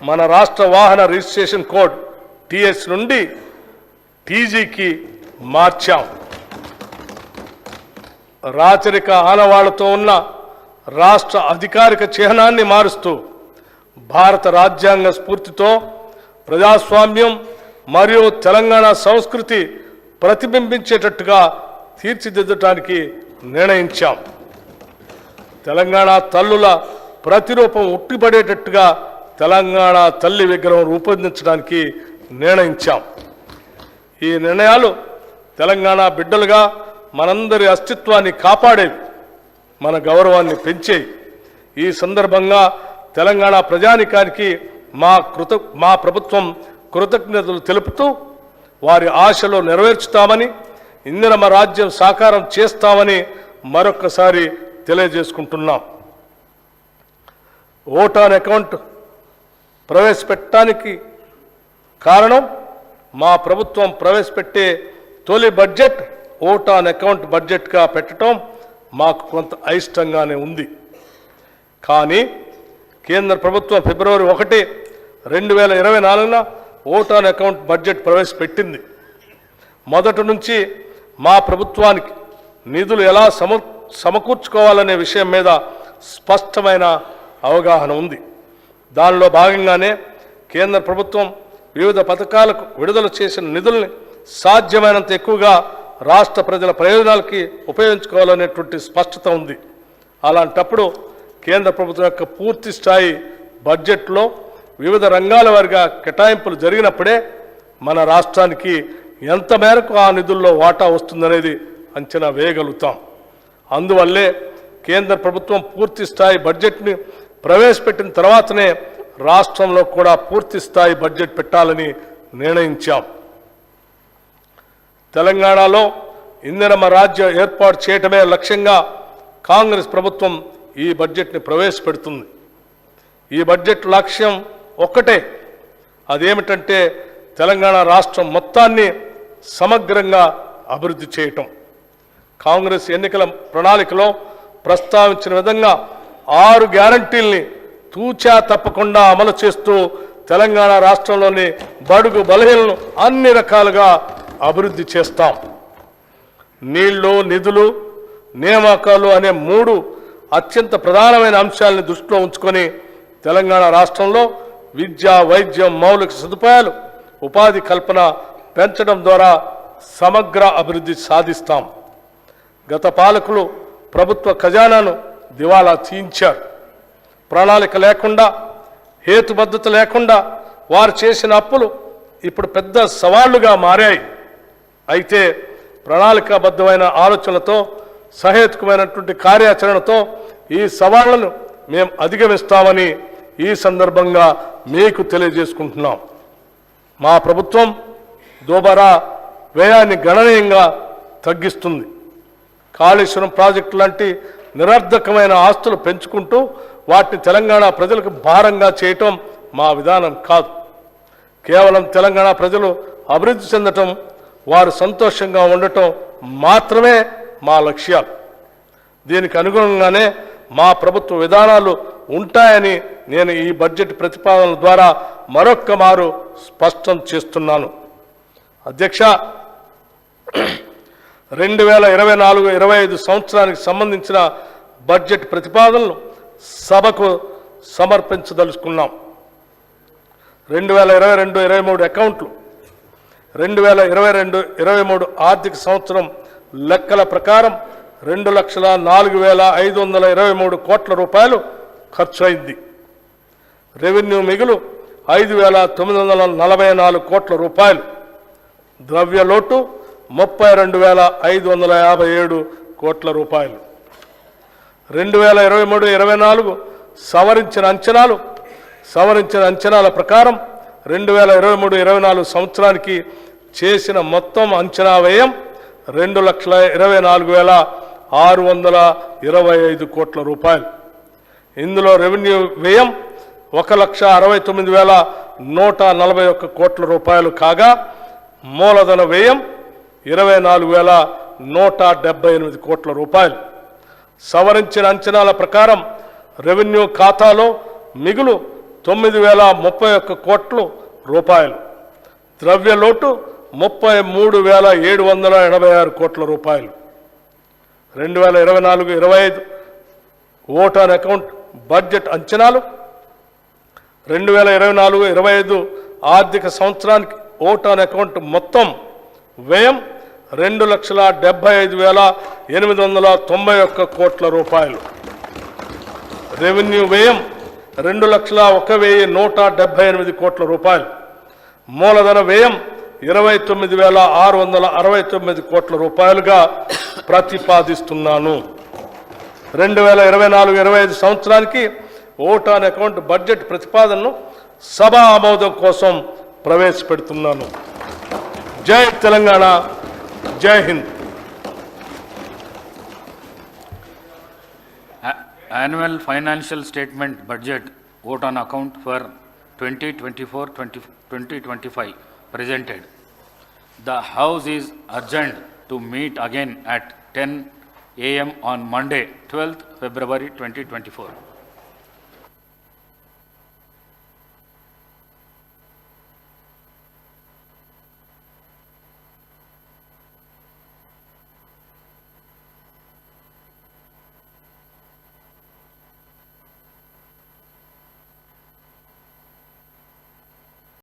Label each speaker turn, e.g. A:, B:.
A: మన రాష్ట్ర వాహన రిజిస్ట్రేషన్ కోడ్ టీఎస్ నుండి టీజీకి మార్చాం. రాచరిక ఆనవాళ్లతో ఉన్న రాష్ట్ర అధికారిక చిహ్నాన్ని మారుస్తూ భారత రాజ్యాంగ స్ఫూర్తితో ప్రజాస్వామ్యం మరియు తెలంగాణ సంస్కృతి ప్రతిబింబించేటట్టుగా తీర్చిదిద్దడానికి నిర్ణయించాం. తెలంగాణ తల్లుల ప్రతిరూపం ఉట్టిపడేటట్టుగా తెలంగాణ తల్లి విగ్రహం రూపొందించడానికి నిర్ణయించాం. ఈ నిర్ణయాలు తెలంగాణ బిడ్డలుగా మనందరి అస్తిత్వాన్ని కాపాడేవి, మన గౌరవాన్ని పెంచేవి. ఈ సందర్భంగా తెలంగాణ ప్రజానికానికి మా ప్రభుత్వం కృతజ్ఞతలు తెలుపుతూ వారి ఆశలు నెరవేర్చుతామని, ఇందిరమ్మ రాజ్యం సాకారం చేస్తామని మరొక్కసారి తెలియజేసుకుంటున్నాం. ఓట్ ఆన్ అకౌంట్ ప్రవేశపెట్టడానికి కారణం మా ప్రభుత్వం ప్రవేశపెట్టే తొలి బడ్జెట్ ఓట్ ఆన్ అకౌంట్ బడ్జెట్గా పెట్టడం మాకు కొంత అయిష్టంగానే ఉంది. కానీ కేంద్ర ప్రభుత్వం ఫిబ్రవరి 1, 2024న ఓట్ ఆన్ అకౌంట్ బడ్జెట్ ప్రవేశపెట్టింది. మొదటి నుంచి మా ప్రభుత్వానికి నిధులు ఎలా సమకూర్చుకోవాలనే విషయం మీద స్పష్టమైన అవగాహన ఉంది. దానిలో భాగంగానే కేంద్ర ప్రభుత్వం వివిధ పథకాలకు విడుదల చేసిన నిధుల్ని సాధ్యమైనంత ఎక్కువగా రాష్ట్ర ప్రజల ప్రయోజనాలకి ఉపయోగించుకోవాలనేటువంటి స్పష్టత ఉంది. అలాంటప్పుడు కేంద్ర ప్రభుత్వం యొక్క పూర్తి స్థాయి బడ్జెట్లో వివిధ రంగాల వారిగా కేటాయింపులు జరిగినప్పుడే మన రాష్ట్రానికి ఎంత మేరకు ఆ నిధుల్లో వాటా వస్తుందనేది అంచనా వేయగలుగుతాం. అందువల్లే కేంద్ర ప్రభుత్వం పూర్తి స్థాయి బడ్జెట్ని ప్రవేశపెట్టిన తర్వాతనే రాష్ట్రంలో కూడా పూర్తి స్థాయి బడ్జెట్ పెట్టాలని నిర్ణయించాం. తెలంగాణలో ఇందిరమ్మ రాజ్యం ఏర్పాటు చేయటమే లక్ష్యంగా కాంగ్రెస్ ప్రభుత్వం ఈ బడ్జెట్ని ప్రవేశపెడుతుంది. ఈ బడ్జెట్ లక్ష్యం ఒక్కటే, అదేమిటంటే తెలంగాణ రాష్ట్రం మొత్తాన్ని సమగ్రంగా అభివృద్ధి చేయటం. కాంగ్రెస్ ఎన్నికల ప్రణాళికలో ప్రస్తావించిన విధంగా 6 గ్యారంటీల్ని తూచా తప్పకుండా అమలు చేస్తూ తెలంగాణ రాష్ట్రంలోని బడుగు బలహీనలను అన్ని రకాలుగా అభివృద్ధి చేస్తాం. నీళ్లు, నిధులు, నియామకాలు అనే 3 అత్యంత ప్రధానమైన అంశాలను దృష్టిలో ఉంచుకొని తెలంగాణ రాష్ట్రంలో విద్య, వైద్యం, మౌలిక సదుపాయాలు, ఉపాధి కల్పన పెంచడం ద్వారా సమగ్ర అభివృద్ధి సాధిస్తాం. గత పాలకులు ప్రభుత్వ ఖజానాను దివాలా తీయించారు. ప్రణాళిక లేకుండా, హేతుబద్ధత లేకుండా వారు చేసిన అప్పులు ఇప్పుడు పెద్ద సవాళ్లుగా మారాయి. అయితే ప్రణాళికాబద్ధమైన ఆలోచనలతో, సహేతుకమైనటువంటి కార్యాచరణతో ఈ సవాళ్లను మేము అధిగమిస్తామని ఈ సందర్భంగా మీకు తెలియజేసుకుంటున్నాం. మా ప్రభుత్వం దోబరా వ్యయాన్ని గణనీయంగా తగ్గిస్తుంది. కాళేశ్వరం ప్రాజెక్టు లాంటి నిరర్ధకమైన ఆస్తులు పెంచుకుంటూ వాటిని తెలంగాణ ప్రజలకు భారంగా చేయటం మా విధానం కాదు. కేవలం తెలంగాణ ప్రజలు అభివృద్ధి చెందటం, వారు సంతోషంగా ఉండటం మాత్రమే మా లక్ష్యాలు. దీనికి అనుగుణంగానే మా ప్రభుత్వ విధానాలు ఉంటాయని నేను ఈ బడ్జెట్ ప్రతిపాదనల ద్వారా మరొక్క మారు స్పష్టం చేస్తున్నాను. అధ్యక్ష, 2024-25 సంవత్సరానికి సంబంధించిన బడ్జెట్ ప్రతిపాదనలు సభకు సమర్పించదలుచుకున్నాం. 2022-23 అకౌంట్లు 2022-23 ఆర్థిక సంవత్సరం లెక్కల ప్రకారం 2,04,523 కోట్ల రూపాయలు ఖర్చు అయింది. రెవెన్యూ మిగులు 5,944 కోట్ల రూపాయలు. ద్రవ్య లోటు 32,557 కోట్ల రూపాయలు. 2023-24 సవరించిన అంచనాల ప్రకారం 2023-24 సంవత్సరానికి చేసిన మొత్తం అంచనా వ్యయం 2,24,625 కోట్ల రూపాయలు. ఇందులో రెవెన్యూ వ్యయం 1,69,141 కోట్ల రూపాయలు కాగా మూలధన వ్యయం 24,178 కోట్ల రూపాయలు. సవరించిన అంచనాల ప్రకారం రెవెన్యూ ఖాతాలో మిగులు 9,031 కోట్ల రూపాయలు, ద్రవ్య లోటు 33,786 కోట్ల రూపాయలు. 2024-25 ఓట్ ఆన్ అకౌంట్ బడ్జెట్ అంచనాలు 2024-25 ఆర్థిక సంవత్సరానికి ఓట్ ఆన్ అకౌంట్ మొత్తం వ్యయం 2,75,891 కోట్ల రూపాయలు. రెవెన్యూ వ్యయం 2,01,178 కోట్ల రూపాయలు. మూలధన వ్యయం 29,669 కోట్ల రూపాయలుగా ప్రతిపాదిస్తున్నాను. 2024-25 సంవత్సరానికి ఓట్ ఆన్ అకౌంట్ బడ్జెట్ ప్రతిపాదనను సభ ఆమోదం కోసం ప్రవేశపెడుతున్నాను. జై తెలంగాణ, జై Hind.
B: Annual financial statement budget vote on account for 2024-2025 presented. The House is adjourned to meet again at 10 a.m. on Monday, 12th February 2024.